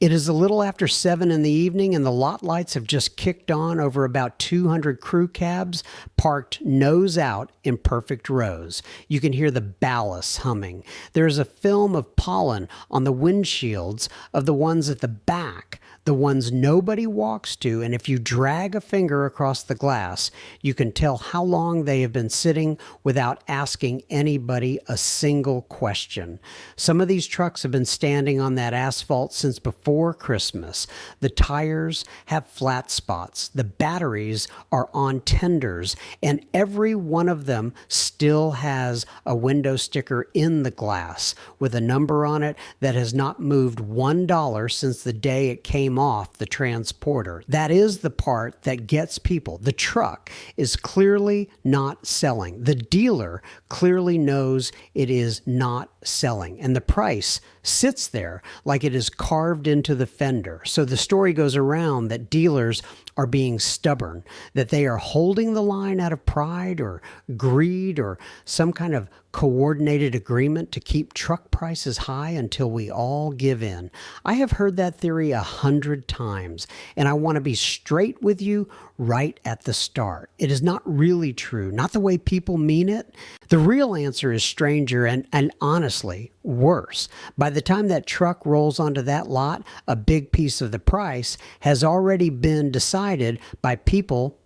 It is a little after 7 in the evening, and the lot lights have just kicked on over about 200 crew cabs parked nose out in perfect rows. You can hear the ballast humming. There is a film of pollen on the windshields of the ones at the back, the ones nobody walks to, and if you drag a finger across the glass, you can tell how long they have been sitting without asking anybody a single question. Some of these trucks have been standing on that asphalt since before Christmas. The tires have flat spots. The batteries are on tenders, and every one of them still has a window sticker in the glass with a number on it that has not moved $1 since the day it came off the transporter. That is the part that gets people. The truck is clearly not selling. The dealer clearly knows it is not selling, and the price sits there like it is carved into the fender. So the story goes around that dealers are being stubborn, that they are holding the line out of pride or greed or some kind of coordinated agreement to keep truck prices high until we all give in. I have heard that theory 100 times, and I want to be straight with you right at the start. It is not really true, not the way people mean it. The real answer is stranger and honestly worse. By the time that truck rolls onto that lot, a big piece of the price has already been decided by people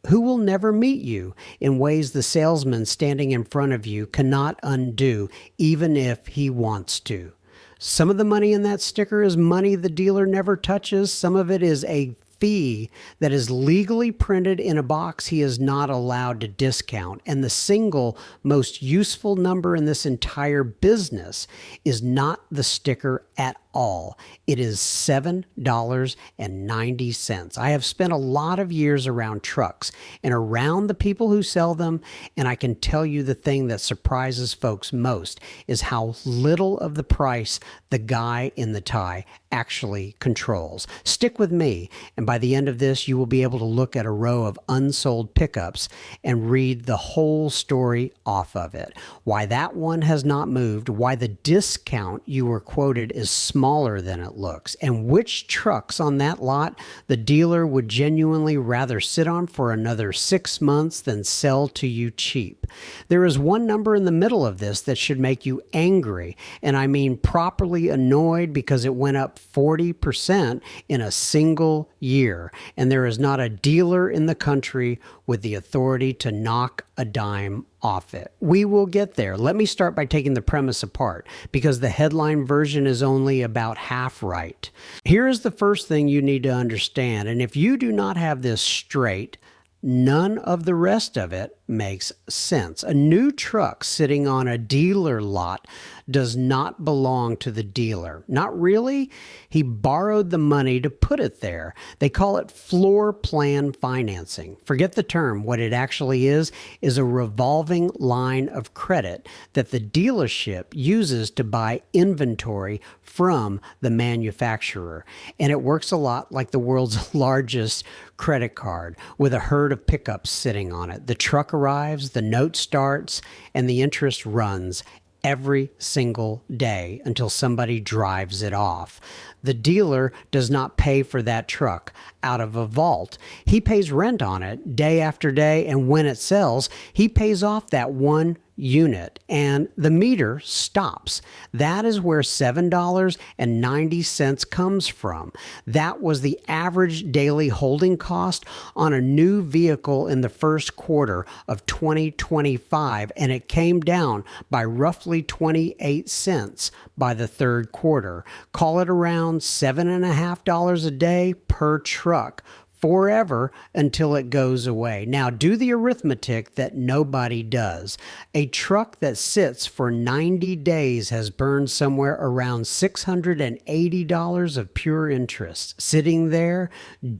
who will never meet you in ways the salesman standing in front of you cannot undo, even if he wants to. Some of the money in that sticker is money the dealer never touches. Some of it is a fee that is legally printed in a box he is not allowed to discount. And the single most useful number in this entire business is not the sticker at all. It is $7.90. I have spent a lot of years around trucks and around the people who sell them, and I can tell you the thing that surprises folks most is how little of the price the guy in the tie actually controls. Stick with me, and by the end of this, you will be able to look at a row of unsold pickups and read the whole story off of it. Why that one has not moved, why the discount you were quoted is smaller than it looks, and which trucks on that lot the dealer would genuinely rather sit on for another 6 months than sell to you cheap. There is one number in the middle of this that should make you angry, and I mean properly annoyed, because it went up 40% in a single year, and there is not a dealer in the country with the authority to knock a dime off it. We will get there. Let me start by taking the premise apart, because the headline version is only about half right. Here is the first thing you need to understand, and if you do not have this straight, none of the rest of it makes sense. A new truck sitting on a dealer lot does not belong to the dealer. Not really. He borrowed the money to put it there. They call it floor plan financing. Forget the term. What it actually is a revolving line of credit that the dealership uses to buy inventory from the manufacturer. And it works a lot like the world's largest credit card, with a herd of pickups sitting on it. The truck arrives, the note starts, and the interest runs every single day until somebody drives it off. The dealer does not pay for that truck out of a vault. He pays rent on it day after day, and when it sells, he pays off that one unit and the meter stops. That is where $7.90 comes from. That was the average daily holding cost on a new vehicle in the first quarter of 2025, and it came down by roughly 28 cents by the third quarter. Call it around $7.50 a day per truck, forever until it goes away. Now, do the arithmetic that nobody does. A truck that sits for 90 days has burned somewhere around $680 of pure interest, sitting there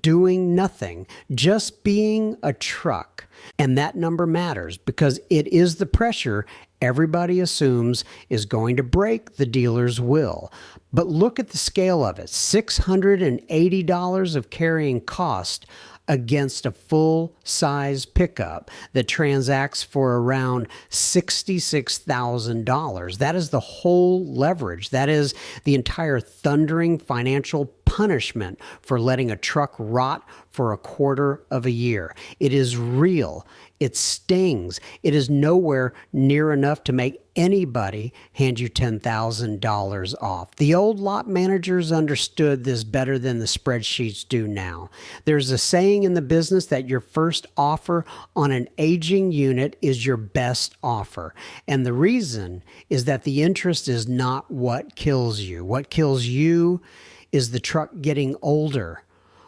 doing nothing, just being a truck. And that number matters because it is the pressure everybody assumes is going to break the dealer's will. But look at the scale of it. $680 of carrying cost against a full-size pickup that transacts for around $66,000. That is the whole leverage. That is the entire thundering financial punishment for letting a truck rot for a quarter of a year. It is real. It stings. It is nowhere near enough to make anybody hand you $10,000 off. The old lot managers understood this better than the spreadsheets do now. There's a saying in the business that your first offer on an aging unit is your best offer. And the reason is that the interest is not what kills you. What kills you is the truck getting older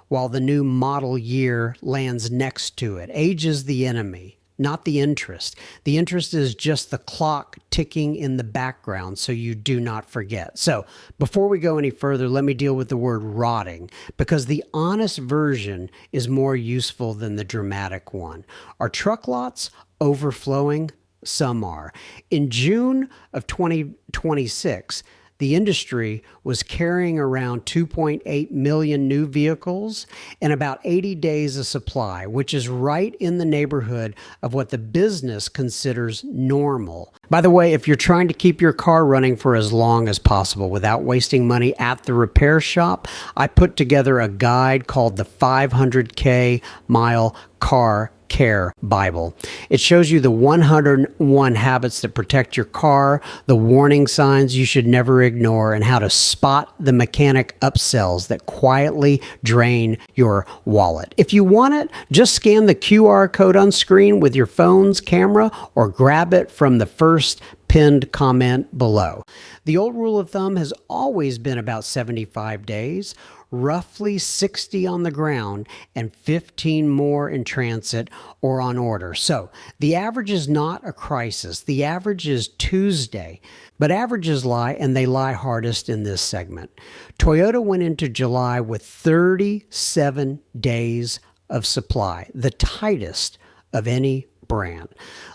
while the new model year lands next to it. Age is the enemy, not the interest. The interest is just the clock ticking in the background so you do not forget. So before we go any further, let me deal with the word rotting, because the honest version is more useful than the dramatic one. Are truck lots overflowing? Some are. In June of 2026, the industry was carrying around 2.8 million new vehicles and about 80 days of supply, which is right in the neighborhood of what the business considers normal. By the way, if you're trying to keep your car running for as long as possible without wasting money at the repair shop, I put together a guide called the 500K Mile Car Care Bible. It shows you the 101 habits that protect your car, the warning signs you should never ignore, and how to spot the mechanic upsells that quietly drain your wallet. If you want it, just scan the QR code on screen with your phone's camera or grab it from the first pinned comment below. The old rule of thumb has always been about 75 days, roughly 60 on the ground, and 15 more in transit or on order. So the average is not a crisis. The average is Tuesday. But averages lie, and they lie hardest in this segment. Toyota went into July with 37 days of supply, the tightest of any brand.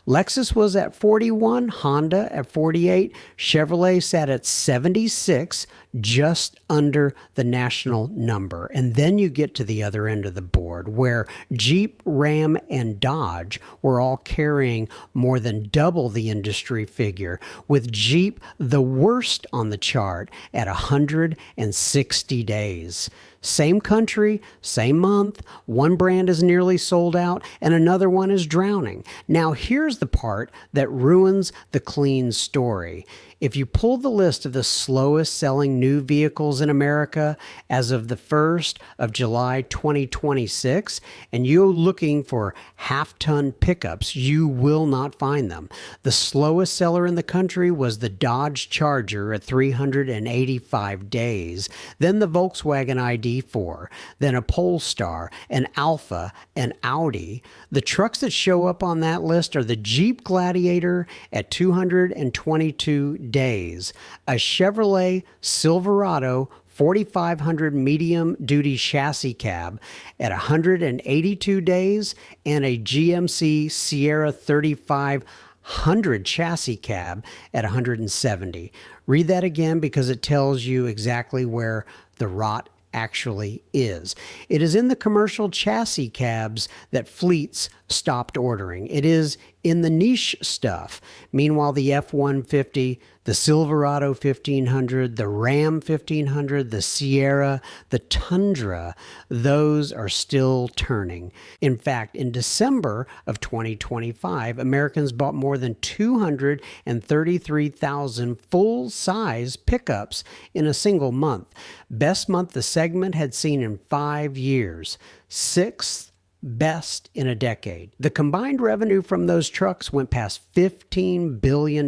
Lexus was at 41, Honda at 48, Chevrolet sat at 76, just under the national number. And then you get to the other end of the board where Jeep, Ram, and Dodge were all carrying more than double the industry figure, with Jeep the worst on the chart at 160 days. Same country, same month, one brand is nearly sold out and another one is drowning. Now here's the part that ruins the clean story. If you pull the list of the slowest selling new vehicles in America as of the 1st of July 2026, and you're looking for half-ton pickups, you will not find them. The slowest seller in the country was the Dodge Charger at 385 days, then the Volkswagen ID4, then a Polestar, an Alfa, an Audi. The trucks that show up on that list are the Jeep Gladiator at 222 days, a Chevrolet Silverado 4500 medium-duty chassis cab at 182 days, and a GMC Sierra 3500 chassis cab at 170. Read that again because it tells you exactly where the rot actually is. It is in the commercial chassis cabs that fleets stopped ordering. It is in the niche stuff. Meanwhile, the F-150, the Silverado 1500, the Ram 1500, the Sierra, the Tundra, those are still turning. In fact, in December of 2025, Americans bought more than 233,000 full-size pickups in a single month. Best month the segment had seen in 5 years. Sixth best in a decade. The combined revenue from those trucks went past $15 billion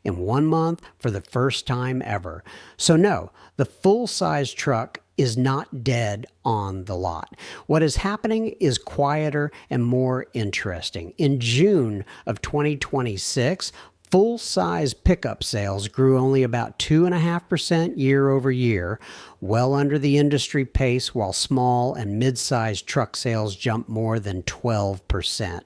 in 1 month for the first time ever. So no, the full-size truck is not dead on the lot. What is happening is quieter and more interesting. In June of 2026, full-size pickup sales grew only about 2.5% year over year, well under the industry pace, while small and mid-sized truck sales jumped more than 12%.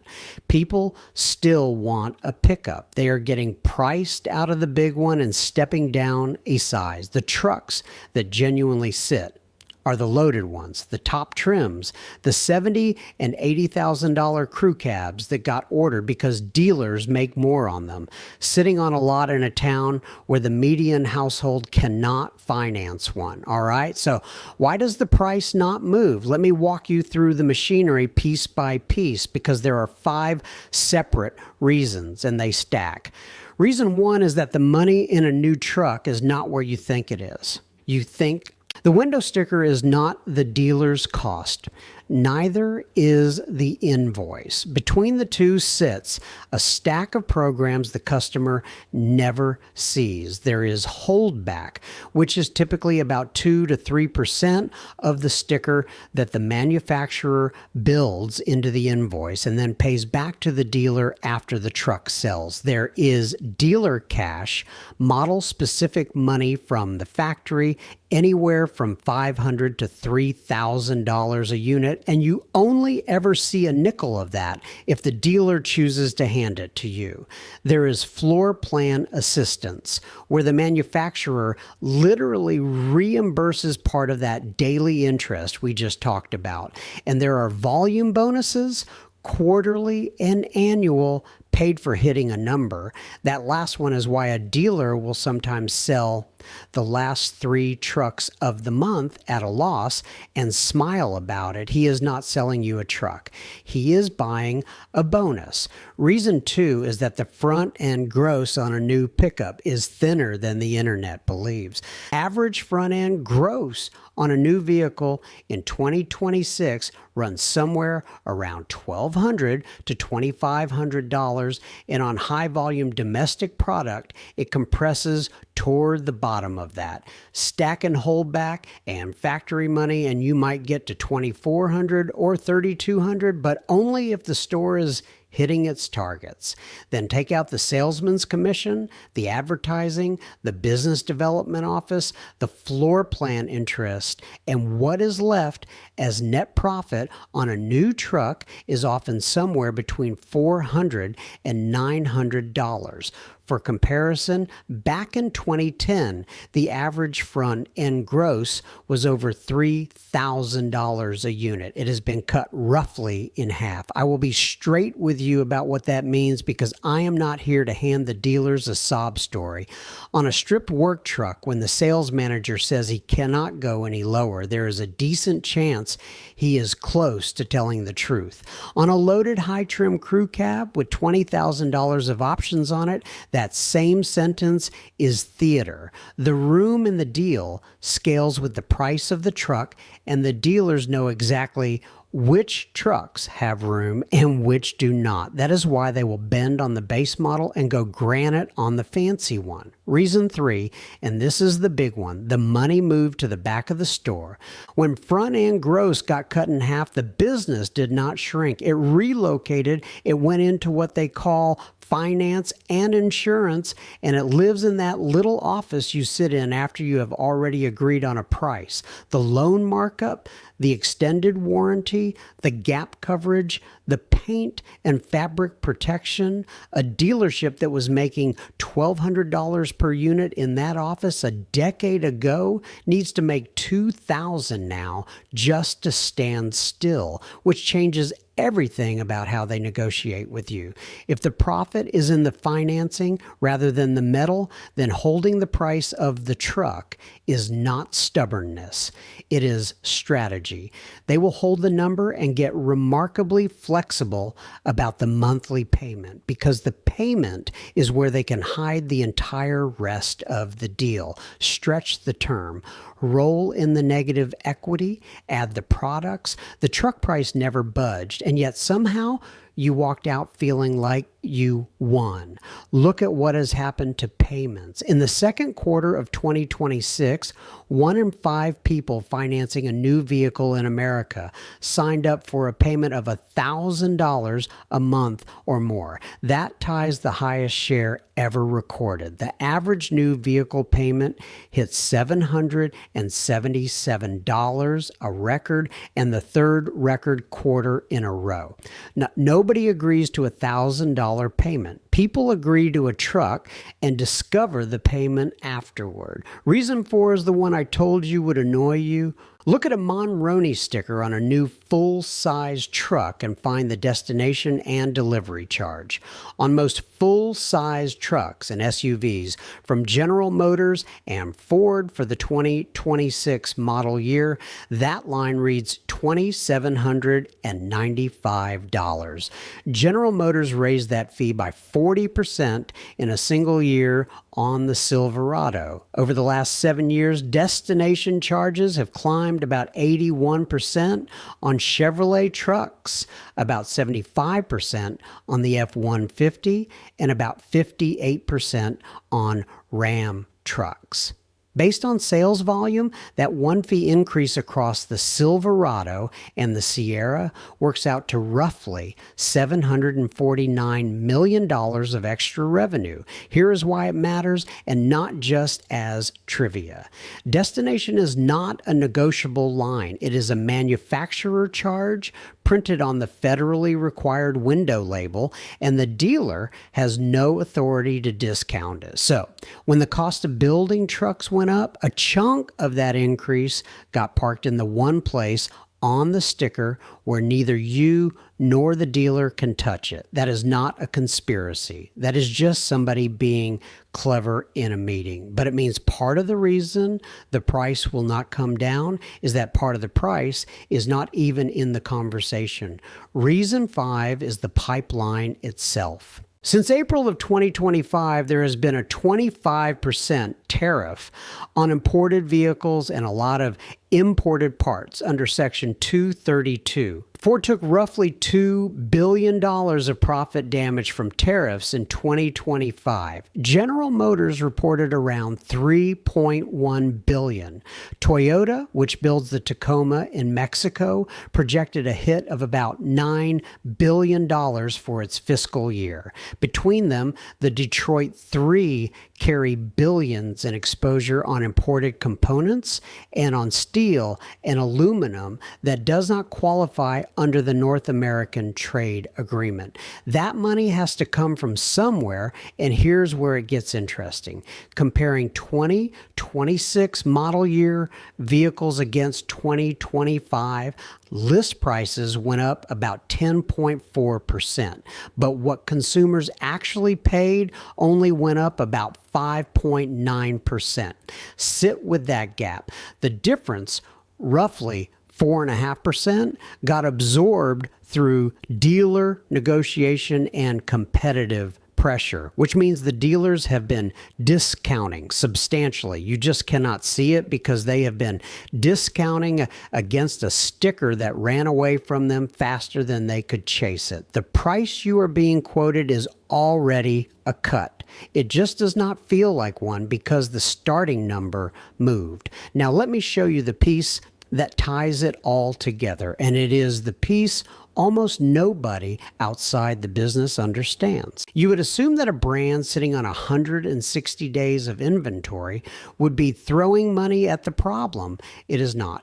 People still want a pickup. They are getting priced out of the big one and stepping down a size. The trucks that genuinely sit are the loaded ones, the top trims, the $70,000 and $80,000 crew cabs that got ordered because dealers make more on them, sitting on a lot in a town where the median household cannot finance one. All right, so why does the price not move? Let me walk you through the machinery piece by piece, because there are 5 separate reasons and they stack. Reason 1 is that the money in a new truck is not where you think it is. You think the window sticker is not the dealer's cost. Neither is the invoice. Between the two sits a stack of programs the customer never sees. There is holdback, which is typically about 2 to 3% of the sticker that the manufacturer builds into the invoice and then pays back to the dealer after the truck sells. There is dealer cash, model-specific money from the factory, anywhere from $500 to $3,000 a unit, and you only ever see a nickel of that if the dealer chooses to hand it to you. There is floor plan assistance, where the manufacturer literally reimburses part of that daily interest we just talked about. And there are volume bonuses, quarterly and annual, paid for hitting a number. That last one is why a dealer will sometimes sell the last 3 trucks of the month at a loss and smile about it. He is not selling you a truck. He is buying a bonus. Reason 2 is that the front end gross on a new pickup is thinner than the internet believes. Average front end gross on a new vehicle in 2026 runs somewhere around $1,200 to $2,500, and on high volume domestic product, it compresses toward the bottom of that. Stack and hold back and factory money, and you might get to $2,400 or $3,200, but only if the store is hitting its targets. Then take out the salesman's commission, the advertising, the business development office, the floor plan interest, and what is left as net profit on a new truck is often somewhere between $400 and $900. For comparison, back in 2010, the average front end gross was over $3,000 a unit. It has been cut roughly in half. I will be straight with you about what that means, because I am not here to hand the dealers a sob story. On a stripped work truck, when the sales manager says he cannot go any lower, there is a decent chance he is close to telling the truth. On a loaded high trim crew cab with $20,000 of options on it, that same sentence is theater. The room in the deal scales with the price of the truck, and the dealers know exactly which trucks have room and which do not. That is why they will bend on the base model and go granite on the fancy one. Reason 3, and this is the big one, the money moved to the back of the store. When front end gross got cut in half, the business did not shrink. It relocated. It went into what they call finance and insurance, and it lives in that little office you sit in after you have already agreed on a price. The loan markup, the extended warranty, the gap coverage, the paint and fabric protection. A dealership that was making $1,200 per unit in that office a decade ago needs to make $2,000 now just to stand still, which changes everything about how they negotiate with you. If the profit is in the financing rather than the metal, then holding the price of the truck is not stubbornness. It is strategy. They will hold the number and get remarkably flexible about the monthly payment, because the payment is where they can hide the entire rest of the deal. Stretch the term. Roll in the negative equity, add the products. The truck price never budged, and yet somehow you walked out feeling like you won. Look at what has happened to payments. In the second quarter of 2026, 1 in 5 people financing a new vehicle in America signed up for a payment of $1,000 a month or more. That ties the highest share ever recorded. The average new vehicle payment hit $777, a record, and the third record quarter in a row. Now, nobody agrees to $1,000 $1,000 payment. People agree to a truck and discover the payment afterward. Reason 4 is the one I told you would annoy you. Look at a Monroney sticker on a new full-size truck and find the destination and delivery charge. On most full-size trucks and SUVs from General Motors and Ford for the 2026 model year, that line reads $2,795. General Motors raised that fee by 40% in a single year on the Silverado. Over the last 7 years, destination charges have climbed about 81% on Chevrolet trucks, about 75% on the F-150, and about 58% on Ram trucks. Based on sales volume, that one fee increase across the Silverado and the Sierra works out to roughly $749 million of extra revenue. Here is why it matters, and not just as trivia. Destination is not a negotiable line. It is a manufacturer charge printed on the federally required window label, and the dealer has no authority to discount it. So, when the cost of building trucks went up, a chunk of that increase got parked in the one place on the sticker where neither you nor the dealer can touch it. That is not a conspiracy. That is just somebody being clever in a meeting. But it means part of the reason the price will not come down is that part of the price is not even in the conversation. Reason 5 is the pipeline itself. Since April of 2025, there has been a 25% tariff on imported vehicles and a lot of imported parts under Section 232. Ford took roughly $2 billion of profit damage from tariffs in 2025. General Motors reported around $3.1 billion. Toyota, which builds the Tacoma in Mexico, projected a hit of about $9 billion for its fiscal year. Between them, the Detroit Three carry billions in exposure on imported components and on steel and aluminum that does not qualify under the North American Trade Agreement. That money has to come from somewhere, and here's where it gets interesting. Comparing 2026 model year vehicles against 2025, list prices went up about 10.4%, but what consumers actually paid only went up about 5.9%. Sit with that gap. The difference, roughly 4.5%, got absorbed through dealer negotiation and competitive pressure, which means the dealers have been discounting substantially. You just cannot see it because they have been discounting against a sticker that ran away from them faster than they could chase it. The price you are being quoted is already a cut. It just does not feel like one because the starting number moved. Now let me show you the piece that ties it all together, and it is the piece almost nobody outside the business understands. You would assume that a brand sitting on 160 days of inventory would be throwing money at the problem. It is not.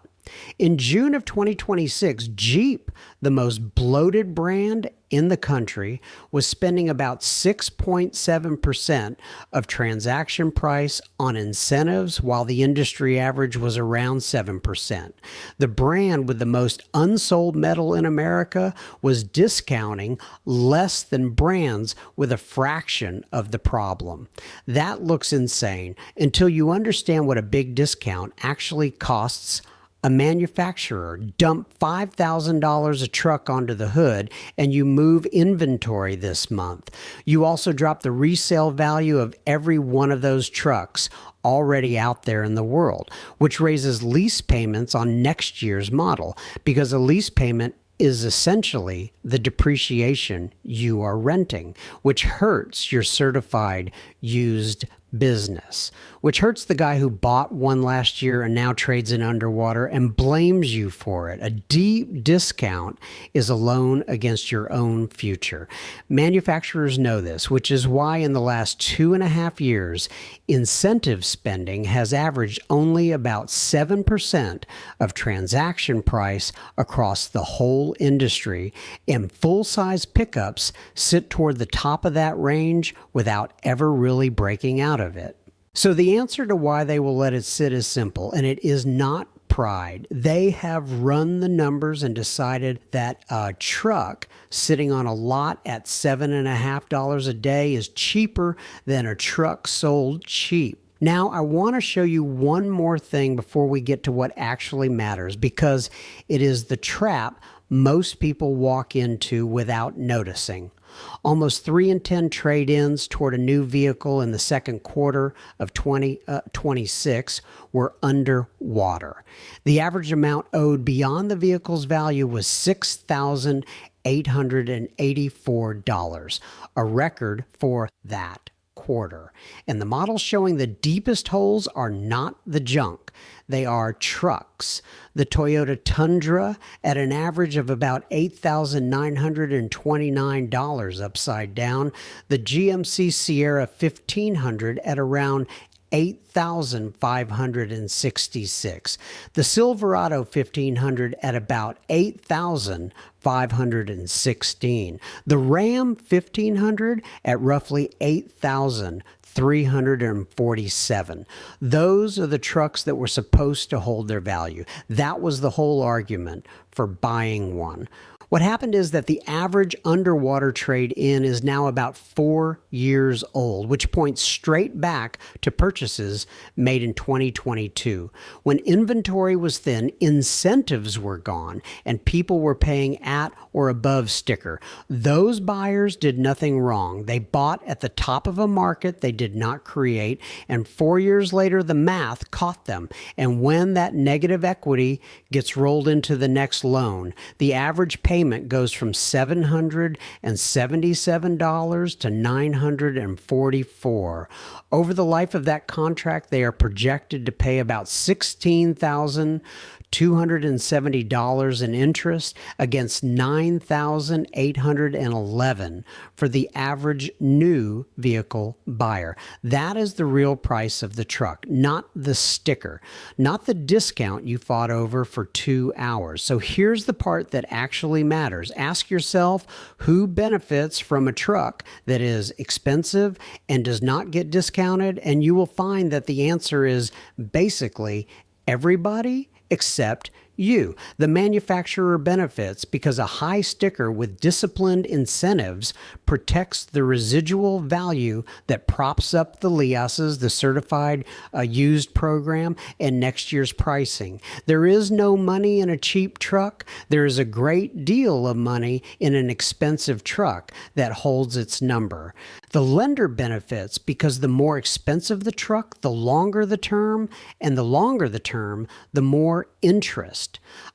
In June of 2026, Jeep, the most bloated brand in the country, was spending about 6.7% of transaction price on incentives, while the industry average was around 7%. The brand with the most unsold metal in America was discounting less than brands with a fraction of the problem. That looks insane until you understand what a big discount actually costs. A manufacturer dump $5,000 a truck onto the hood and you move inventory this month. You also drop the resale value of every one of those trucks already out there in the world, which raises lease payments on next year's model because a lease payment is essentially the depreciation you are renting, which hurts your certified used business, which which hurts the guy who bought one last year and now trades in underwater and blames you for it. A deep discount is a loan against your own future. Manufacturers know this, which is why in the last 2.5 years, incentive spending has averaged only about 7% of transaction price across the whole industry, and full-size pickups sit toward the top of that range without ever really breaking out of it. So the answer to why they will let it sit is simple, and it is not pride. They have run the numbers and decided that a truck sitting on a lot at $7.50 a day is cheaper than a truck sold cheap. Now, I want to show you one more thing before we get to what actually matters, because it is the trap most people walk into without noticing. Almost 3 in 10 trade-ins toward a new vehicle in the second quarter of 2026 were underwater. The average amount owed beyond the vehicle's value was $6,884, a record for that quarter. And the models showing the deepest holes are not the junk. They are trucks. The Toyota Tundra at an average of about $8,929 upside down. The GMC Sierra 1500 at around $8,566. The Silverado 1500 at about $8,516. The Ram 1500 at roughly $8,347. Those are the trucks that were supposed to hold their value. That was the whole argument for buying one. What happened is that the average underwater trade-in is now about 4 years old, which points straight back to purchases made in 2022. When inventory was thin, incentives were gone, and people were paying at or above sticker. Those buyers did nothing wrong. They bought at the top of a market they did not create, and 4 years later, the math caught them. And when that negative equity gets rolled into the next loan, the average payment goes from $777 to $944. Over the life of that contract, they are projected to pay about $16,270 in interest against $9,811 for the average new vehicle buyer. That is the real price of the truck, not the sticker, not the discount you fought over for 2 hours. So here's the part that actually matters. Ask yourself who benefits from a truck that is expensive and does not get discounted, and you will find that the answer is basically everybody except you. The manufacturer benefits because a high sticker with disciplined incentives protects the residual value that props up the LIASs, the certified used program, and next year's pricing. There is no money in a cheap truck. There is a great deal of money in an expensive truck that holds its number. The lender benefits because the more expensive the truck, the longer the term, and the longer the term, the more interest.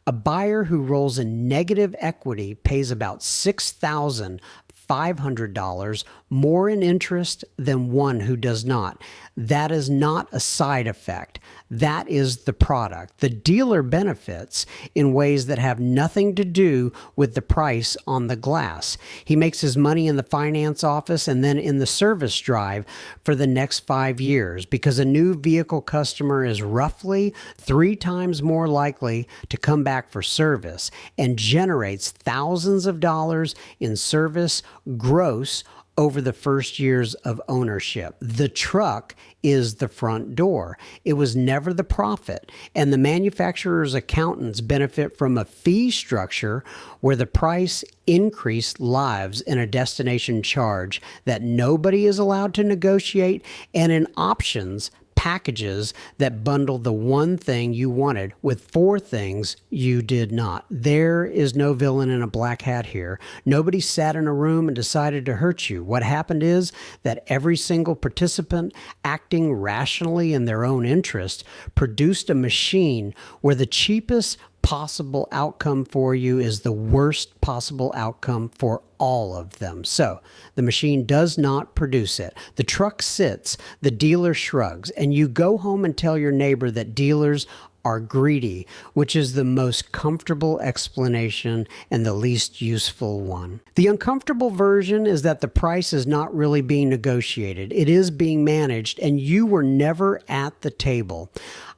A buyer who rolls in negative equity pays about $6,500 more in interest than one who does not. That is not a side effect. That is the product. The dealer benefits in ways that have nothing to do with the price on the glass. He makes his money in the finance office and then in the service drive for the next 5 years, because a new vehicle customer is roughly 3 times more likely to come back for service and generates thousands of dollars in service gross over the first years of ownership. The truck is the front door. It was never the profit. And the manufacturer's accountants benefit from a fee structure where the price increase lives in a destination charge that nobody is allowed to negotiate, and in options packages that bundle the one thing you wanted with 4 things you did not. There is no villain in a black hat here. Nobody sat in a room and decided to hurt you. What happened is that every single participant, acting rationally in their own interest, produced a machine where the cheapest possible outcome for you is the worst possible outcome for all of them. So the machine does not produce it. The truck sits, the dealer shrugs, and you go home and tell your neighbor that dealers are greedy, which is the most comfortable explanation and the least useful one. The uncomfortable version is that the price is not really being negotiated. It is being managed, and you were never at the table.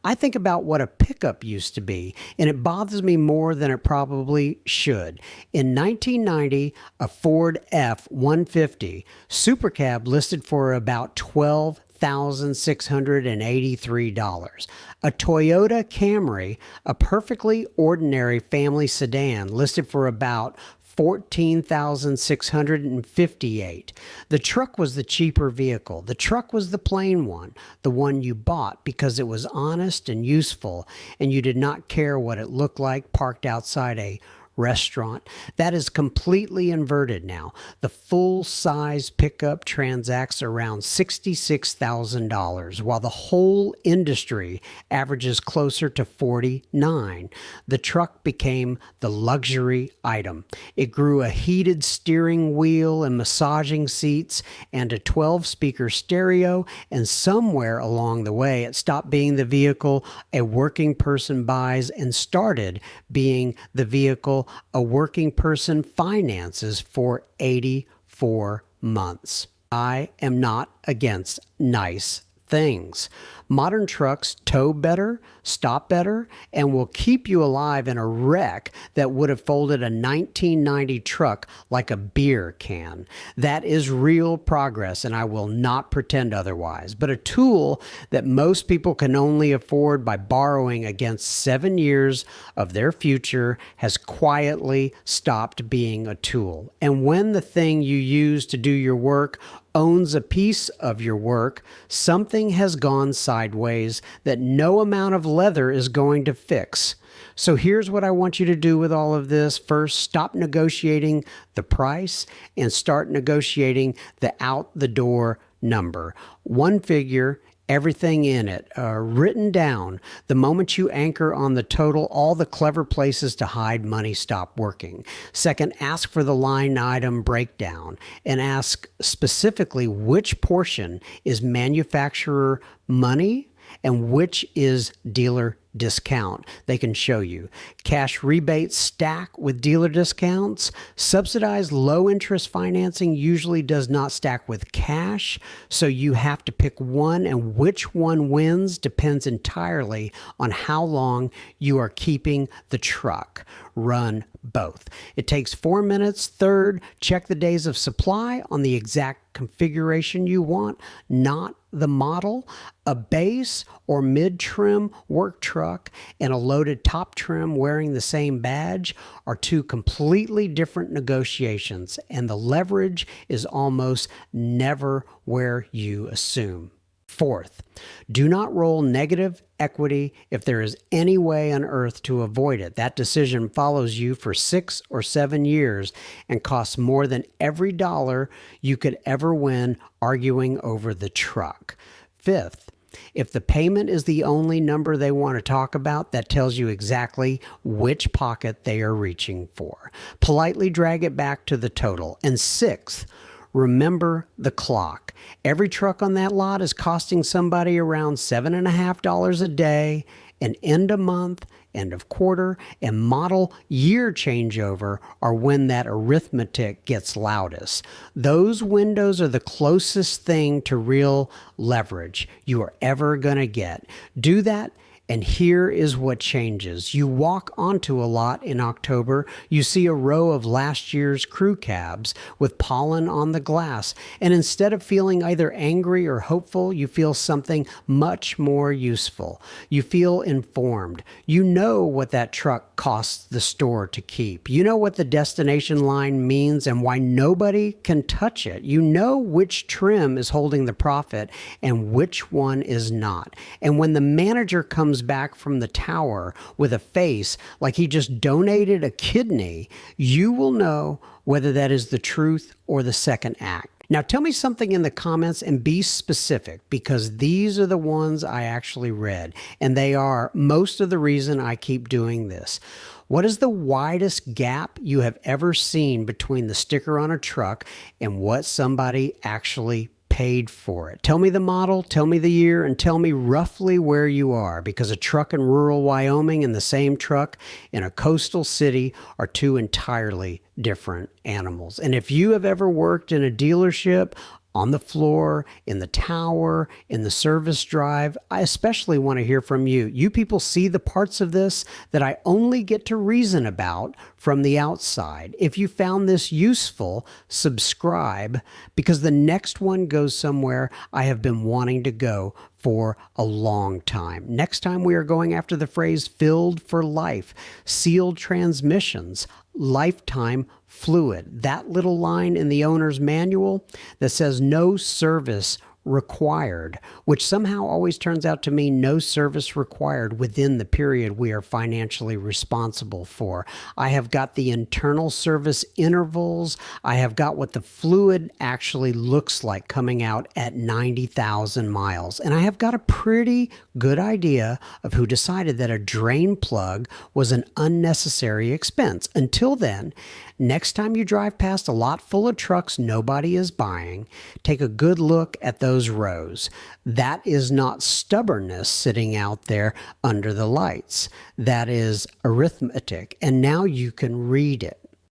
I think about what a pickup used to be, and it bothers me more than it probably should. In 1990, a Ford F-150 Super Cab listed for about $12,683. A Toyota Camry, a perfectly ordinary family sedan, listed for about $14,658. The truck was the cheaper vehicle. The truck was the plain one, the one you bought because it was honest and useful, and you did not care what it looked like parked outside a restaurant. That is completely inverted now. The full-size pickup transacts around $66,000, while the whole industry averages closer to $49,000. The truck became the luxury item. It grew a heated steering wheel and massaging seats and a 12-speaker stereo, and somewhere along the way it stopped being the vehicle a working person buys and started being the vehicle a working person finances for 84 months. I am not against nice things. Modern trucks tow better, stop better, and will keep you alive in a wreck that would have folded a 1990 truck like a beer can. That is real progress, and I will not pretend otherwise. But a tool that most people can only afford by borrowing against 7 years of their future has quietly stopped being a tool. And when the thing you use to do your work owns a piece of your work, something has gone sideways that no amount of leather is going to fix. So here's what I want you to do with all of this. First, stop negotiating the price and start negotiating the out-the-door number. One figure, everything in it, written down. The moment you anchor on the total, all the clever places to hide money stop working. Second, ask for the line item breakdown and ask specifically which portion is manufacturer money and which is dealer discount. They can show you. Cash rebates stack with dealer discounts. Subsidized low interest financing usually does not stack with cash, so you have to pick one, and which one wins depends entirely on how long you are keeping the truck. Run both. It takes 4 minutes. Third, check the days of supply on the exact configuration you want, not the model. A base or mid-trim work truck and a loaded top trim wearing the same badge are two completely different negotiations, and the leverage is almost never where you assume. Fourth, do not roll negative equity if there is any way on earth to avoid it. That decision follows you for 6 or 7 years and costs more than every dollar you could ever win arguing over the truck. Fifth, if the payment is the only number they want to talk about, that tells you exactly which pocket they are reaching for. Politely drag it back to the total. And sixth, remember the clock. Every truck on that lot is costing somebody around $7.50 a day, and end of month, end of quarter, and model year changeover are when that arithmetic gets loudest. Those windows are the closest thing to real leverage you are ever going to get. Do that, and here is what changes. You walk onto a lot in October, you see a row of last year's crew cabs with pollen on the glass, and instead of feeling either angry or hopeful, you feel something much more useful. You feel informed. You know what that truck costs the store to keep. You know what the destination line means and why nobody can touch it. You know which trim is holding the profit and which one is not. And when the manager comes back from the tower with a face like he just donated a kidney, you will know whether that is the truth or the second act. Now, tell me something in the comments and be specific, because these are the ones I actually read, and they are most of the reason I keep doing this. What is the widest gap you have ever seen between the sticker on a truck and what somebody actually paid for it? Tell me the model, tell me the year, and tell me roughly where you are, because a truck in rural Wyoming and the same truck in a coastal city are two entirely different animals. And if you have ever worked in a dealership, on the floor, in the tower, in the service drive, I especially want to hear from you. You people see the parts of this that I only get to reason about from the outside. If you found this useful, subscribe, because the next one goes somewhere I have been wanting to go for a long time. Next time we are going after the phrase filled for life, sealed transmissions, lifetime fluid. That little line in the owner's manual that says no service required, which somehow always turns out to mean no service required within the period we are financially responsible for. I have got the internal service intervals. I have got what the fluid actually looks like coming out at 90,000 miles. And I have got a pretty good idea of who decided that a drain plug was an unnecessary expense. Until then, next time you drive past a lot full of trucks nobody is buying, take a good look at those rows. That is not stubbornness sitting out there under the lights. That is arithmetic. And now you can read it.